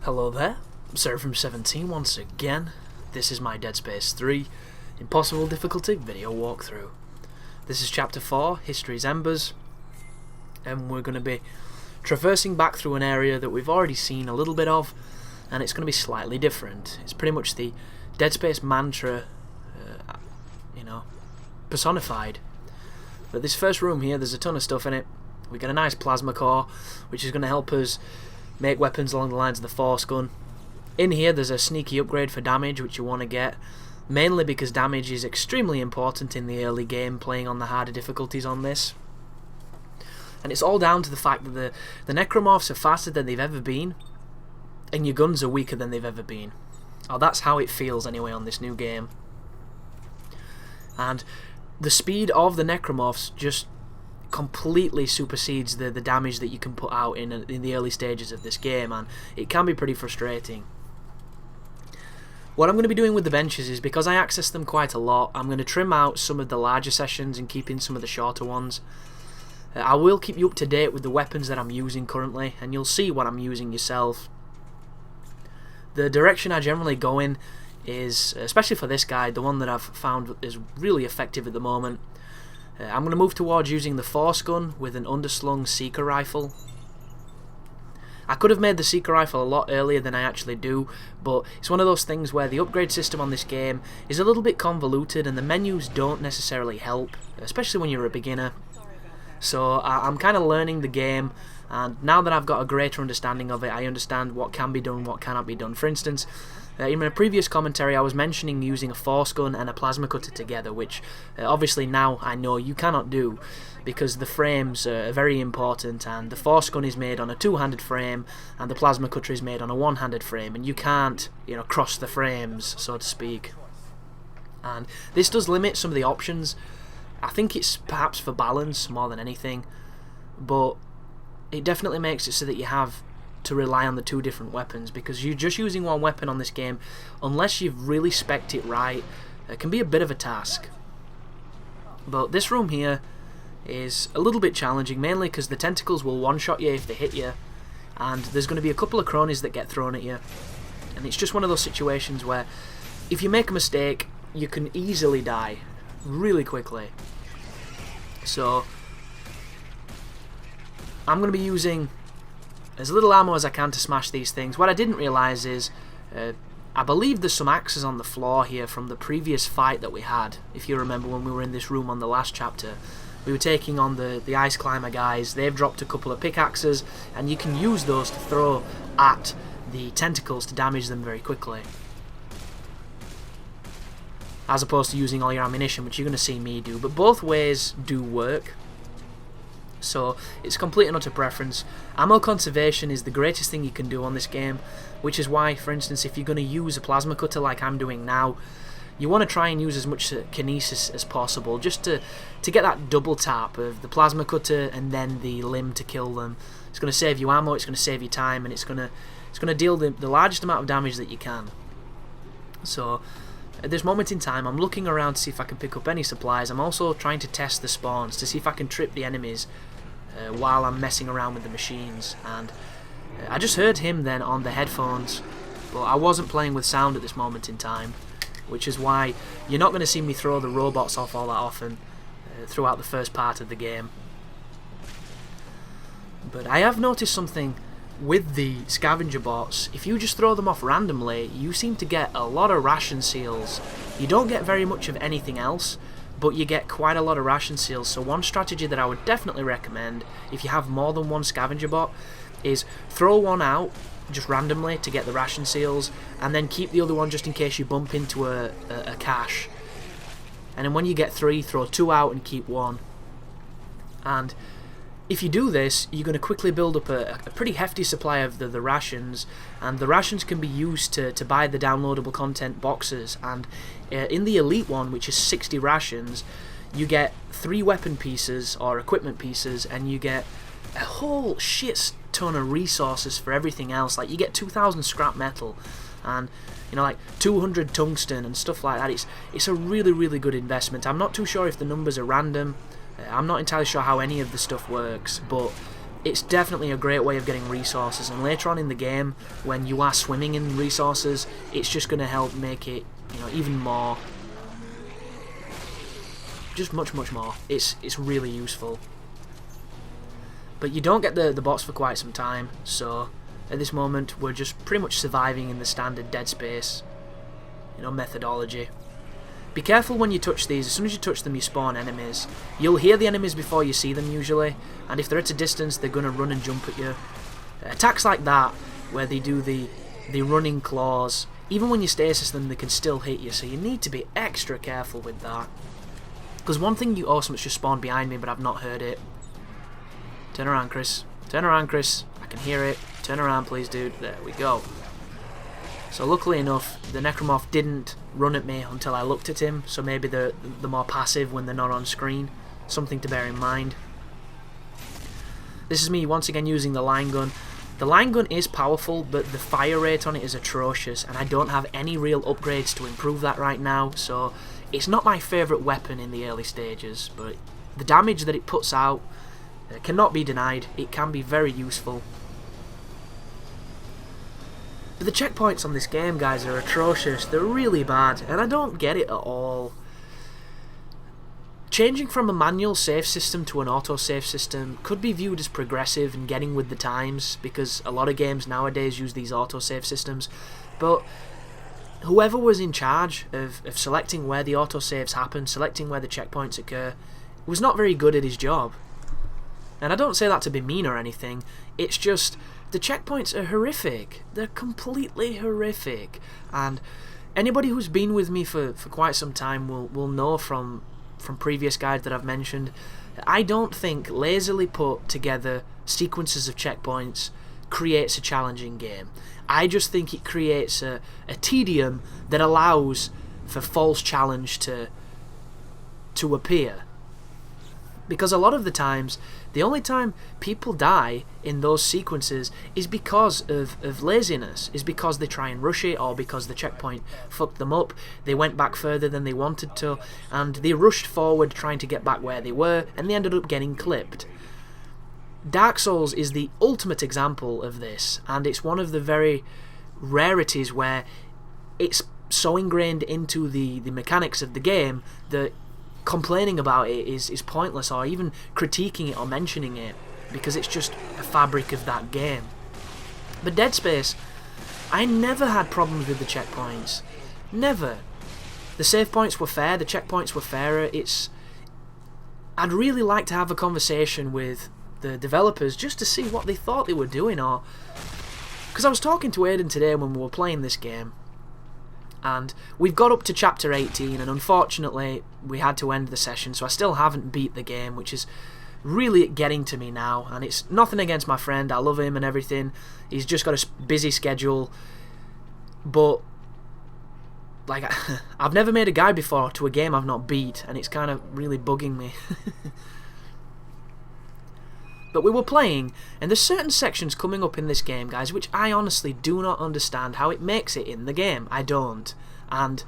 Hello there, Seraphim17 once again. This is my Dead Space 3 Impossible Difficulty video walkthrough. This is Chapter 4, History's Embers, and we're going to be traversing back through an area that we've already seen a little bit of, and it's going to be slightly different. It's pretty much the Dead Space mantra, personified. But this first room here, there's a ton of stuff in it. We get a nice plasma core, which is going to help us make weapons along the lines of the force gun. In here there's a sneaky upgrade for damage, which you want to get, mainly because damage is extremely important in the early game, playing on the harder difficulties on this. And it's all down to the fact that the necromorphs are faster than they've ever been, and your guns are weaker than they've ever been. Oh, that's how it feels anyway on this new game. And the speed of the necromorphs just completely supersedes the damage that you can put out in the early stages of this game, and it can be pretty frustrating. What I'm going to be doing with the benches is, because I access them quite a lot, I'm going to trim out some of the larger sessions and keep in some of the shorter ones. I will keep you up to date with the weapons that I'm using currently, and you'll see what I'm using yourself. The direction I generally go in is, especially for this guide, the one that I've found is really effective at the moment. I'm going to move towards using the force gun with an underslung seeker rifle. I could have made the seeker rifle a lot earlier than I actually do, but it's one of those things where the upgrade system on this game is a little bit convoluted and the menus don't necessarily help, especially when you're a beginner. So I'm kind of learning the game, and now that I've got a greater understanding of it, I understand what can be done, what cannot be done. For instance, in my previous commentary I was mentioning using a force gun and a plasma cutter together, which obviously now I know you cannot do, because the frames are very important, and the force gun is made on a two-handed frame and the plasma cutter is made on a one-handed frame, and you can't, cross the frames, so to speak. And this does limit some of the options. I think it's perhaps for balance more than anything, but it definitely makes it so that you have to rely on the two different weapons, because you're just using one weapon on this game, unless you've really spec'd it right, it can be a bit of a task. But this room here is a little bit challenging, mainly because the tentacles will one-shot you if they hit you, and there's going to be a couple of cronies that get thrown at you, and it's just one of those situations where if you make a mistake you can easily die really quickly. So I'm going to be using as little ammo as I can to smash these things. What I didn't realise is, I believe there's some axes on the floor here from the previous fight that we had. If you remember when we were in this room on the last chapter, we were taking on the ice climber guys. They've dropped a couple of pickaxes, and you can use those to throw at the tentacles to damage them very quickly, as opposed to using all your ammunition, which you're going to see me do. But both ways do work, so it's complete and utter preference. Ammo conservation is the greatest thing you can do on this game, which is why, for instance, if you're going to use a plasma cutter like I'm doing now, you want to try and use as much kinesis as possible, just to get that double tap of the plasma cutter and then the limb to kill them. It's going to save you ammo, it's going to save you time, and it's going to deal the largest amount of damage that you can. So at this moment in time I'm looking around to see if I can pick up any supplies. I'm also trying to test the spawns to see if I can trip the enemies while I'm messing around with the machines. And I just heard him then on the headphones, but I wasn't playing with sound at this moment in time, which is why you're not going to see me throw the robots off all that often throughout the first part of the game. But I have noticed something with the scavenger bots. If you just throw them off randomly, you seem to get a lot of ration seals. You don't get very much of anything else, but you get quite a lot of ration seals. So one strategy that I would definitely recommend, if you have more than one scavenger bot, is throw one out just randomly to get the ration seals, and then keep the other one just in case you bump into a cache. And then when you get three, throw two out and keep one. And if you do this, you're going to quickly build up a pretty hefty supply of the rations, and the rations can be used to buy the downloadable content boxes. And in the elite one, which is 60 rations, you get 3 weapon pieces or equipment pieces, and you get a whole shit ton of resources for everything else. Like, you get 2,000 scrap metal and like 200 tungsten and stuff like that. It's a really, really good investment. I'm not too sure if the numbers are random. I'm not entirely sure how any of the stuff works, but it's definitely a great way of getting resources, and later on in the game, when you are swimming in resources, it's just going to help make it, you know, even more, just much more. It's really useful. But you don't get the bots for quite some time, so at this moment we're just pretty much surviving in the standard Dead Space, you know, methodology. Be careful when you touch these. As soon as you touch them, you spawn enemies. You'll hear the enemies before you see them usually, and if they're at a distance, they're going to run and jump at you. Attacks like that, where they do the running claws, even when you stasis them, they can still hit you, so you need to be extra careful with that. Because one thing oh, something's just spawned behind me, but I've not heard it. Turn around, Chris. Turn around, Chris. I can hear it. Turn around, please, dude. There we go. So luckily enough, the necromorph didn't run at me until I looked at him, so maybe they're more passive when they're not on screen. Something to bear in mind. This is me once again using the line gun. The line gun is powerful, but the fire rate on it is atrocious, and I don't have any real upgrades to improve that right now, so it's not my favourite weapon in the early stages, but the damage that it puts out cannot be denied. It can be very useful. But the checkpoints on this game, guys, are atrocious. They're really bad, and I don't get it at all. Changing from a manual save system to an auto-save system could be viewed as progressive and getting with the times, because a lot of games nowadays use these auto-save systems, but whoever was in charge of selecting where the autosaves happen, selecting where the checkpoints occur, was not very good at his job. And I don't say that to be mean or anything, it's just the checkpoints are horrific. They're completely horrific. And anybody who's been with me for quite some time will know from previous guides that I've mentioned, I don't think lazily put together sequences of checkpoints creates a challenging game. I just think it creates a tedium that allows for false challenge to appear. Because a lot of the times, the only time people die in those sequences is because of laziness, is because they try and rush it, or because the checkpoint fucked them up, they went back further than they wanted to, and they rushed forward trying to get back where they were, and they ended up getting clipped. Dark Souls is the ultimate example of this, and it's one of the very rarities where it's so ingrained into the mechanics of the game that complaining about it is pointless, or even critiquing it or mentioning it, because it's just a fabric of that game. But Dead Space, I never had problems with the checkpoints. Never. The save points were fair, the checkpoints were fairer. I'd really like to have a conversation with the developers just to see what they thought they were doing, or because I was talking to Aiden today when we were playing this game, and we've got up to chapter 18, and unfortunately we had to end the session, so I still haven't beat the game, which is really getting to me now. And it's nothing against my friend, I love him and everything, he's just got a busy schedule, but like I've never made a guide before to a game I've not beat, and it's kind of really bugging me. But we were playing, and there's certain sections coming up in this game, guys, which I honestly do not understand how it makes it in the game. I don't. And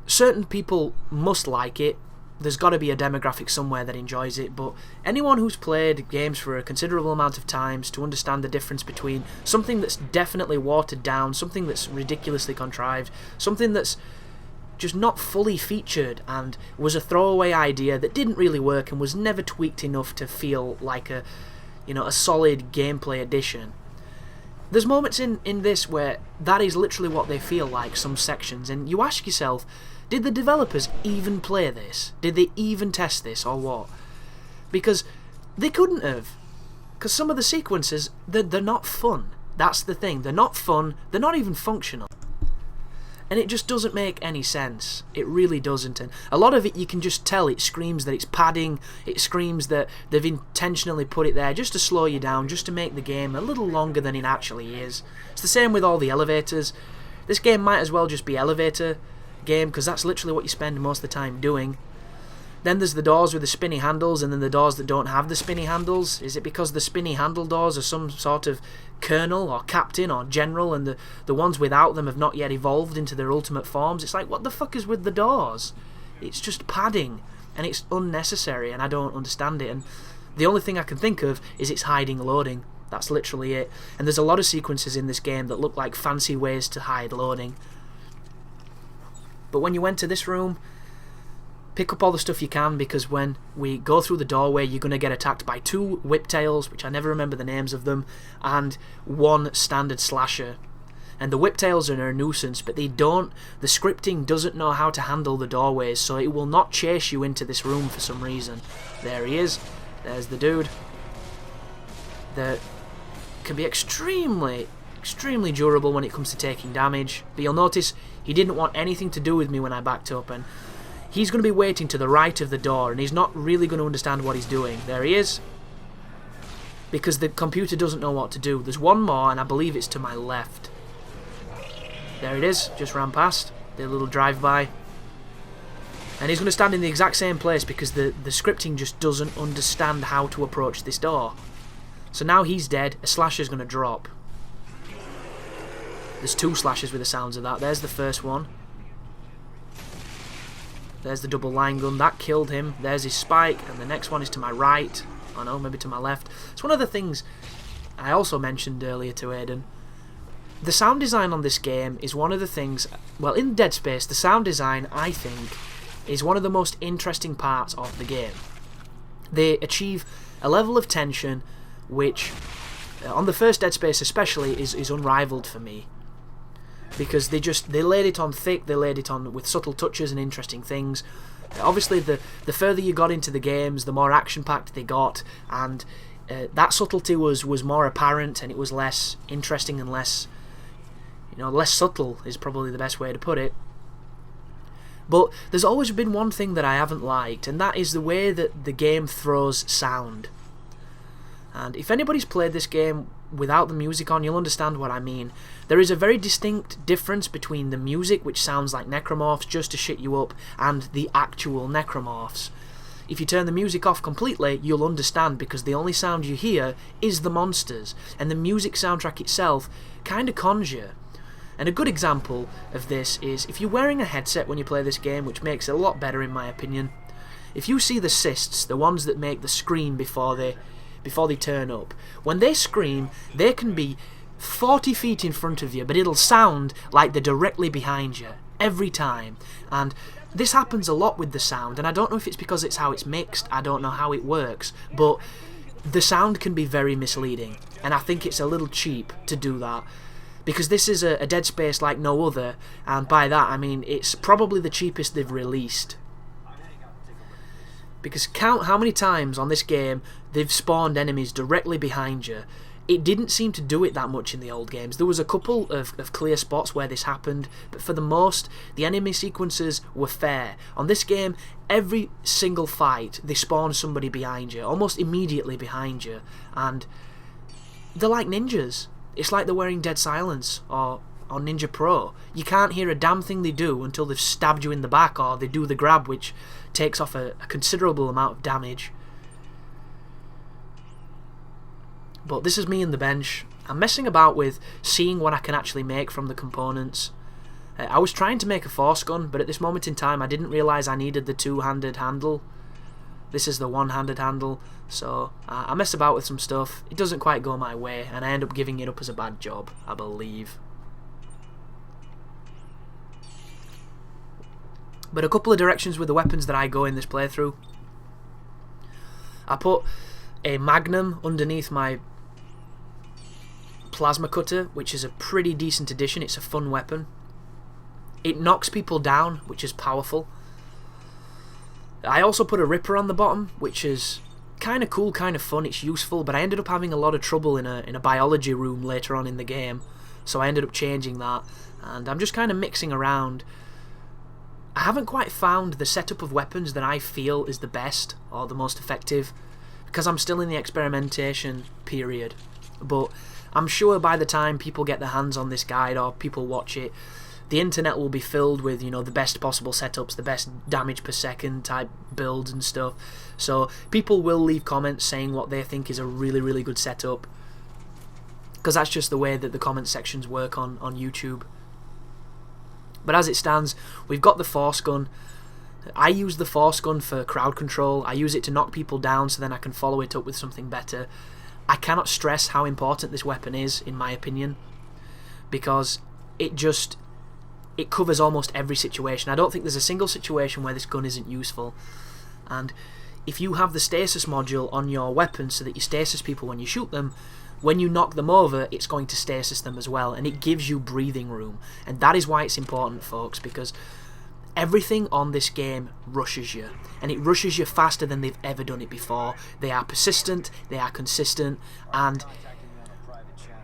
certain people must like it. There's got to be a demographic somewhere that enjoys it, but anyone who's played games for a considerable amount of times to understand the difference between something that's definitely watered down, something that's ridiculously contrived, something that's just not fully featured and was a throwaway idea that didn't really work and was never tweaked enough to feel like a solid gameplay addition. There's moments in this where that is literally what they feel like, some sections, and you ask yourself, did the developers even play this? Did they even test this, or what? Because they couldn't have. Because some of the sequences, they're not fun. That's the thing. They're not fun. They're not even functional. And it just doesn't make any sense. It really doesn't. And a lot of it, you can just tell, it screams that it's padding, it screams that they've intentionally put it there just to slow you down, just to make the game a little longer than it actually is. It's the same with all the elevators. This game might as well just be elevator game, because that's literally what you spend most of the time doing. Then there's the doors with the spinny handles, and then the doors that don't have the spinny handles. Is it because the spinny handle doors are some sort of colonel or captain or general, and the ones without them have not yet evolved into their ultimate forms? It's like, what the fuck is with the doors? It's just padding, and it's unnecessary, and I don't understand it. And The only thing I can think of is it's hiding loading. That's literally it. And there's a lot of sequences in this game that look like fancy ways to hide loading. But when you enter this room, pick up all the stuff you can, because when we go through the doorway, you're going to get attacked by 2 whiptails, which I never remember the names of them, and 1 standard slasher. And the whiptails are a nuisance, but the scripting doesn't know how to handle the doorways, so it will not chase you into this room for some reason. There he is. There's the dude. That can be extremely durable when it comes to taking damage. But you'll notice he didn't want anything to do with me when I backed up, and he's going to be waiting to the right of the door, and he's not really going to understand what he's doing. There he is. Because the computer doesn't know what to do. There's one more, and I believe it's to my left. There it is, just ran past. Did a little drive-by. And he's going to stand in the exact same place because the scripting just doesn't understand how to approach this door. So now he's dead, a slasher's going to drop. There's 2 slashers with the sounds of that. There's the first one. There's the double line gun, that killed him. There's his spike, and the next one is to my right. Oh no, maybe to my left. It's one of the things I also mentioned earlier to Aidan. The sound design on this game is one of the things... Well, in Dead Space, the sound design, I think, is one of the most interesting parts of the game. They achieve a level of tension which, on the first Dead Space especially, is unrivaled for me. Because they laid it on thick, they laid it on with subtle touches and interesting things. Obviously, the further you got into the games, the more action-packed they got, and that subtlety was more apparent, and it was less interesting and less subtle is probably the best way to put it. But there's always been one thing that I haven't liked, and that is the way that the game throws sound. And if anybody's played this game without the music on, you'll understand what I mean. There is a very distinct difference between the music, which sounds like necromorphs just to shit you up, and the actual necromorphs. If you turn the music off completely, you'll understand, because the only sound you hear is the monsters, and the music soundtrack itself kind of conjure. And a good example of this is if you're wearing a headset when you play this game, which makes it a lot better in my opinion. If you see the cysts, the ones that make the scream before they turn up, when they scream, they can be 40 feet in front of you, but it'll sound like they're directly behind you every time. And this happens a lot with the sound, and I don't know if it's because it's how it's mixed, I don't know how it works, but the sound can be very misleading, and I think it's a little cheap to do that. Because this is a Dead Space like no other, and by that I mean it's probably the cheapest they've released. Because count how many times on this game they've spawned enemies directly behind you. It didn't seem to do it that much in the old games. There was a couple of clear spots where this happened, but for the most, the enemy sequences were fair. On this game, every single fight, they spawn somebody behind you, almost immediately behind you, and they're like ninjas. It's like they're wearing Dead Silence or Ninja Pro. You can't hear a damn thing they do until they've stabbed you in the back, or they do the grab, which takes off a considerable amount of damage. But this is me in the bench. I'm messing about with seeing what I can actually make from the components. I was trying to make a force gun, but at this moment in time I didn't realise I needed the 2-handed handle. This is the 1-handed handle, so I mess about with some stuff. It doesn't quite go my way, and I end up giving it up as a bad job, I believe. But a couple of directions with the weapons that I go in this playthrough. I put a magnum underneath my plasma cutter, which is a pretty decent addition. It's a fun weapon. It knocks people down, which is powerful. I also put a ripper on the bottom, which is kind of cool, kind of fun, it's useful, but I ended up having a lot of trouble in a biology room later on in the game, so I ended up changing that, and I'm just kind of mixing around. I haven't quite found the setup of weapons that I feel is the best or the most effective, because I'm still in the experimentation period, but I'm sure by the time people get their hands on this guide or people watch it, the internet will be filled with, you know, the best possible setups, the best damage per second type builds and stuff. So people will leave comments saying what they think is a really, really good setup, because that's just the way that the comment sections work on YouTube. But as it stands, we've got the force gun. I use the force gun for crowd control. I use it to knock people down so then I can follow it up with something better. I cannot stress how important this weapon is, in my opinion, because it covers almost every situation. I don't think there's a single situation where this gun isn't useful. And if you have the stasis module on your weapon so that you stasis people when you shoot them, when you knock them over, it's going to stasis them as well, and it gives you breathing room. And that is why it's important, folks, because everything on this game rushes you, and it rushes you faster than they've ever done it before. They are persistent, they are consistent, and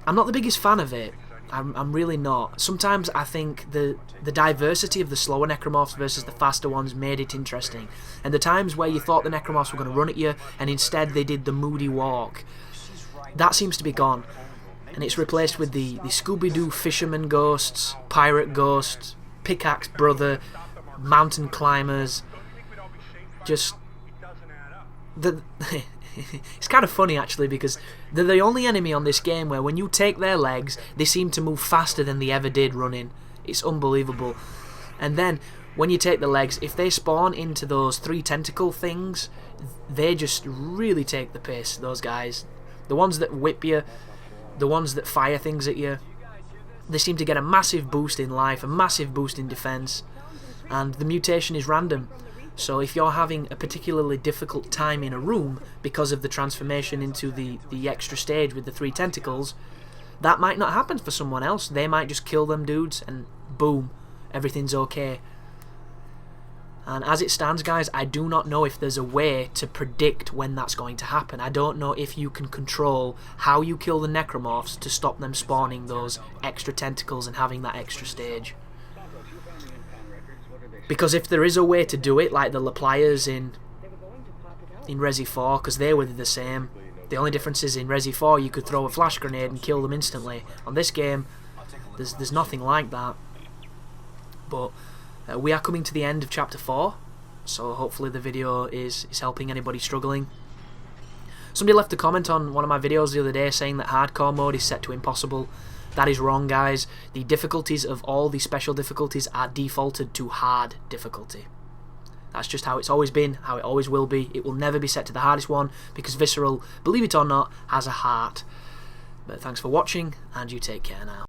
I'm not the biggest fan of it. I'm really not. Sometimes I think the diversity of the slower necromorphs versus the faster ones made it interesting, and the times where you thought the necromorphs were going to run at you and instead they did the moody walk, that seems to be gone, and it's replaced with the Scooby-Doo fisherman ghosts, pirate ghosts, pickaxe brother, mountain climbers. Just it's kind of funny actually, because they're the only enemy on this game where when you take their legs they seem to move faster than they ever did running. It's unbelievable. And then when you take the legs, if they spawn into those 3 tentacle things, they just really take the piss, those guys. The ones that whip you, the ones that fire things at you, they seem to get a massive boost in life, a massive boost in defense, and the mutation is random. So if you're having a particularly difficult time in a room because of the transformation into the extra stage with the 3 tentacles, that might not happen for someone else. They might just kill them dudes and boom, everything's okay. And as it stands, guys, I do not know if there's a way to predict when that's going to happen. I don't know if you can control how you kill the necromorphs to stop them spawning those extra tentacles and having that extra stage. Because if there is a way to do it, like the Lapliers in Resi 4, because they were the same. The only difference is in Resi 4 you could throw a flash grenade and kill them instantly. On this game, there's nothing like that. But we are coming to the end of Chapter 4, so hopefully the video is helping anybody struggling. Somebody left a comment on one of my videos the other day saying that hardcore mode is set to impossible. That is wrong, guys. The difficulties of all the special difficulties are defaulted to hard difficulty. That's just how it's always been, how it always will be. It will never be set to the hardest one, because Visceral, believe it or not, has a heart. But thanks for watching, and you take care now.